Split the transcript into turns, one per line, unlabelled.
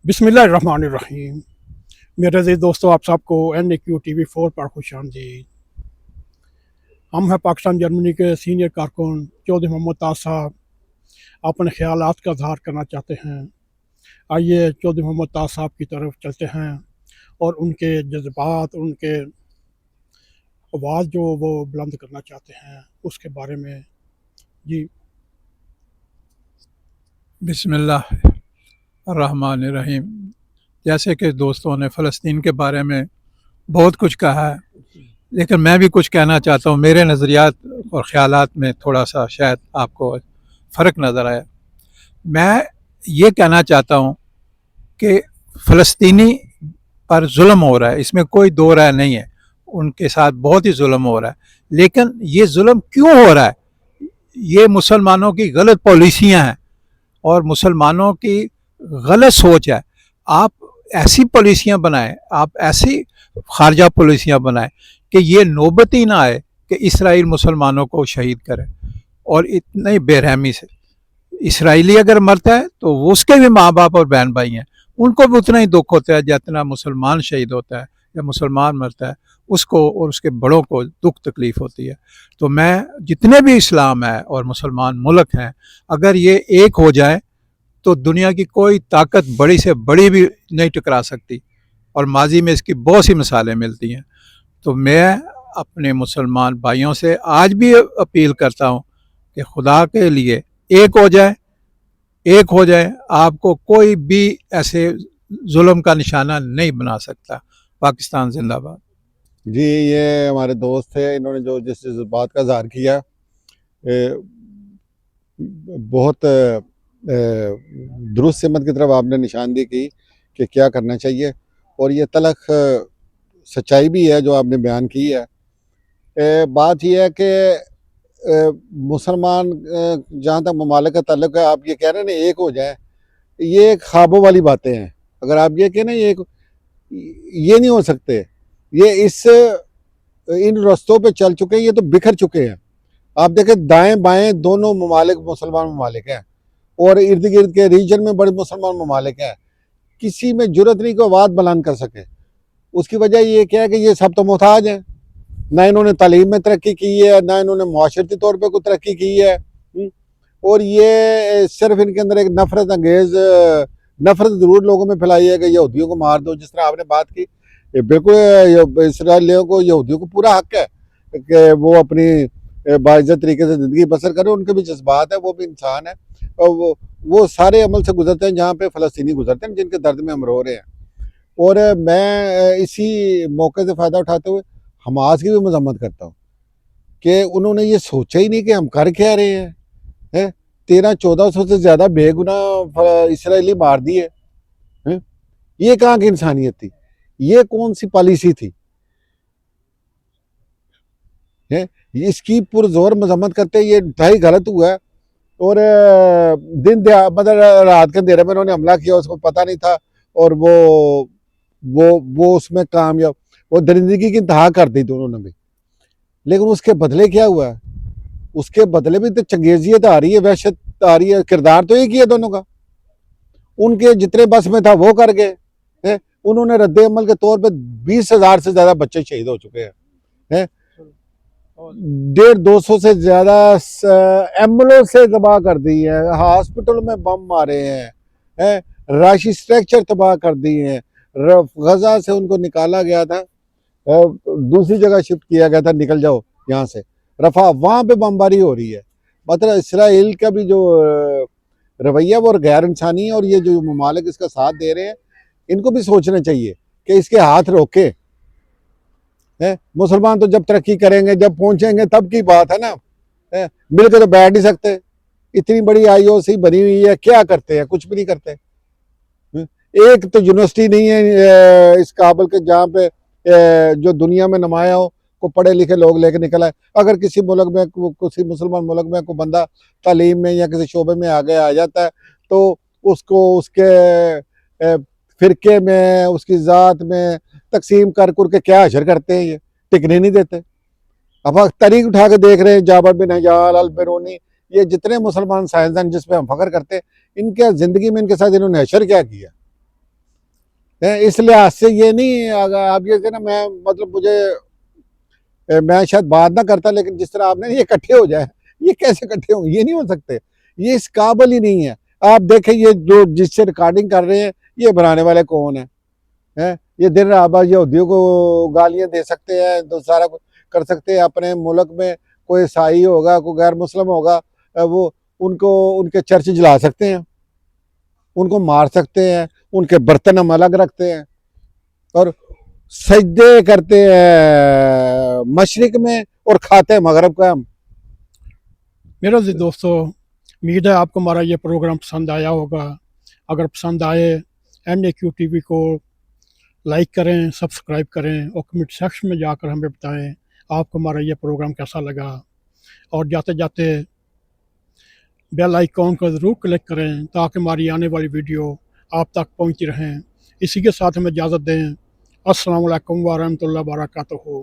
बिस्मिल्लाहिर्रहमानिर्रहीम। मेरे अज़ीज़ दोस्तों, आप सबको NAQ TV4 पर खुशामदीद। हम हैं पाकिस्तान जर्मनी के सीनियर कारकुन चौधरी मोहम्मद ताज साहब। अपने ख़यालात का इज़हार करना चाहते हैं। आइए चौधरी मोहम्मद ताज साहब की तरफ चलते हैं और उनके जज्बात, उनके आवाज़ जो वो बुलंद करना चाहते हैं उसके बारे में। जी
बिस्मिल्लाहिर्रहमानिर्रहीम। जैसे कि दोस्तों ने फ़लस्तीन के बारे में बहुत कुछ कहा है, लेकिन मैं भी कुछ कहना चाहता हूँ। मेरे नज़रियात और ख़यालात में थोड़ा सा शायद आपको फ़र्क नज़र आया। मैं ये कहना चाहता हूँ कि फ़लस्तीनी पर जुल्म हो रहा है, इसमें कोई दो राय नहीं है। उनके साथ बहुत ही जुल्म हो रहा है, लेकिन ये जुल्म क्यों हो रहा है? ये मुसलमानों की गलत पॉलिसियाँ हैं और मुसलमानों की गलत सोच है। आप ऐसी पॉलिसियाँ बनाएं, आप ऐसी खारजा पॉलिसियाँ बनाएं कि ये नौबत ही ना आए कि इसराइल मुसलमानों को शहीद करे। और इतनी बेरहमी से इसराइली अगर मरता है तो वो उसके भी माँ बाप और बहन भाई हैं, उनको भी उतना ही दुख होता है जितना मुसलमान शहीद होता है या मुसलमान मरता है, उसको और उसके बड़ों को दुख तकलीफ़ होती है। तो मैं जितने भी इस्लाम है और मुसलमान मुल्क हैं, अगर ये एक हो जाए तो दुनिया की कोई ताकत बड़ी से बड़ी भी नहीं टकरा सकती, और माजी में इसकी बहुत सी मिसालें मिलती हैं। तो मैं अपने मुसलमान भाइयों से आज भी अपील करता हूँ कि खुदा के लिए एक हो जाए, एक हो जाए। आपको कोई भी ऐसे जुल्म का निशाना नहीं बना सकता। पाकिस्तान जिंदाबाद।
जी, ये हमारे दोस्त थे, इन्होंने जो जिस जिस बात का इज़हार किया, बहुत दुरुस्त सिमत की तरफ आपने निशानदी की कि क्या करना चाहिए, और ये तलख सच्चाई भी है जो आपने बयान की है। बात यह है कि मुसलमान, जहाँ तक ममालिक का ताल्लुक है, आप ये कह रहे हैं ना एक हो जाए, ये ख्वाबों वाली बातें हैं। अगर आप ये कहें ना ये नहीं हो सकते, ये इन रास्तों पे चल चुके हैं, ये तो बिखर चुके हैं। आप देखें दाएं बाएं दोनों ममालिक मुसलमान ममालिक हैं, और इर्द गिर्द के रीजन में बड़े मुसलमान ममालिक हैं। किसी में जुर्रत नहीं को आवाज़ बुलंद कर सके। उसकी वजह ये क्या है कि ये सब तो मोहताज हैं, ना इन्होंने तालीम में तरक्की की है, ना इन्होंने माशरती तौर पर कोई तरक्की की है। और ये सिर्फ इनके अंदर एक नफरत अंगेज नफरत ज़रूर लोगों में फैलाई है कि यहूदियों को मार दो। जिस तरह आपने बात की, ये बिल्कुल इसराइलियों को, यहूदियों को पूरा हक है कि वो अपनी बाइज्जत तरीके से ज़िंदगी बसर करें। उनके भी जज्बात है, वो भी इंसान है, और वो सारे अमल से गुजरते हैं जहाँ पे फ़लस्तीनी गुजरते हैं, जिनके दर्द में हम रो रहे हैं। और मैं इसी मौके से फ़ायदा उठाते हुए हमास की भी मजम्मत करता हूँ कि उन्होंने ये सोचा ही नहीं कि हम कर क्या रहे हैं। 1300-1400 से ज़्यादा बेगुनाह इसराइली मार दिए हैं। ये कहाँ की इंसानियत थी? ये कौन सी पॉलिसी थी? है इसकी पुरजोर मजम्मत करते ये इंतहाई गलत हुआ है। और मतलब रात के अंधेरे में उन्होंने हमला किया, उसको पता नहीं था, और वो उसमें कामयाब, वो दरिंदगी की इंतहा कर दी थी उन्होंने भी। लेकिन उसके बदले क्या हुआ है? उसके बदले भी तो चंगेजियत आ रही है, वहशत आ रही है। किरदार तो एक ही है दोनों का। उनके जितने बस में था वो कर गए। उन्होंने रद्द अमल के तौर पे 20,000 से ज्यादा बच्चे शहीद हो चुके हैं। 150-200 से ज्यादा एम्बुलेंस से तबाह कर दी है, हॉस्पिटल में बम मारे हैं, राशि स्ट्रक्चर तबाह कर दिए हैं। गजा से उनको निकाला गया था, दूसरी जगह शिफ्ट किया गया था, निकल जाओ यहाँ से, रफा, वहाँ पे बमबारी हो रही है। मतलब इसराइल का भी जो रवैया वो गैर इंसानी है, और ये जो ममालिक इसका साथ दे रहे हैं, इनको भी सोचना चाहिए कि इसके हाथ रोके। मुसलमान तो जब तरक्की करेंगे, जब पहुंचेंगे, तब की बात है ना। मिलकर तो बैठ नहीं सकते। इतनी बड़ी IOC बनी हुई है, क्या करते हैं? कुछ भी नहीं करते। एक तो यूनिवर्सिटी नहीं है इस काबल के जहाँ पे जो दुनिया में नुमाया हो को पढ़े लिखे लोग लेके निकला है। अगर किसी मुल्क में, किसी मुसलमान मुल्क में कोई बंदा तालीम में या किसी शोबे में आगे आ जाता है, तो उसको उसके फिरके में, उसकी ज़ात में तकसीम कर के क्या अशर करते हैं, ये टिकने नहीं देते। अब तरीक उठा के देख रहे हैं, जाबर बिन हजाल, अल बेरूनी, ये जितने मुसलमान साइंसदान जिस पे हम फख्र करते हैं, इनके ज़िंदगी में इनके साथ इन्होंने अशर क्या किया? इस लिहाज से ये नहीं, अगर आप ये कहना मैं मतलब मुझे मैं शायद बात ना करता, लेकिन जिस तरह आपने ये इकट्ठे हो जाए, ये कैसे इकट्ठे होंगे, ये नहीं हो सकते, ये इस काबिल ही नहीं है। आप देखें ये जो जिससे रिकॉर्डिंग कर रहे हैं, ये बनाने वाले कौन है? हैं ये दिन रात यहूदियों को गालियां दे सकते हैं, तो सारा कुछ कर सकते हैं। अपने मुल्क में कोई ईसाई होगा, कोई गैर मुस्लिम होगा, वो उनको उनके चर्च जला सकते हैं, उनको मार सकते हैं, उनके बर्तन हम अलग रखते हैं और सजदे करते हैं मशरिक में और खाते हैं मगरब का हम।
मेरे अज़ीज़ दोस्तों, उम्मीद है आपको हमारा ये प्रोग्राम पसंद आया होगा। अगर पसंद आए NAQ TV को लाइक करें, सब्सक्राइब करें और कमेंट सेक्शन में जाकर हमें बताएं आपको हमारा ये प्रोग्राम कैसा लगा। और जाते जाते बेल आइकॉन को ज़रूर क्लिक करें ताकि हमारी आने वाली वीडियो आप तक पहुंचती रहें। इसी के साथ हमें इजाज़त दें। अस्सलामु अलैकुम व रहमतुल्लाहि व बरकातुहू।